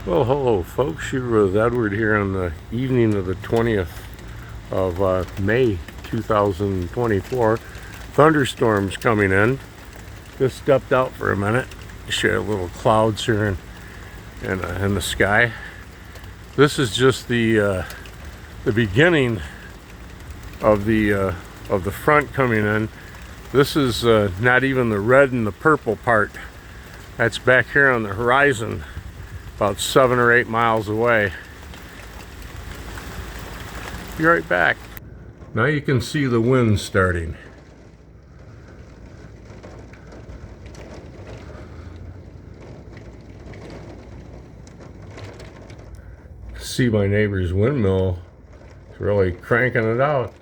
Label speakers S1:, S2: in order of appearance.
S1: Well, hello folks, you're with Edward here on the evening of the 20th of May 2024. Thunderstorm's coming in. Just stepped out for a minute. Show little clouds here in the sky. This is just the beginning of the front coming in. This is not even the red and the purple part. That's back here on the horizon, about 7 or 8 miles away. Be right back. Now you can see the wind starting. See my neighbor's windmill. It's really cranking it out.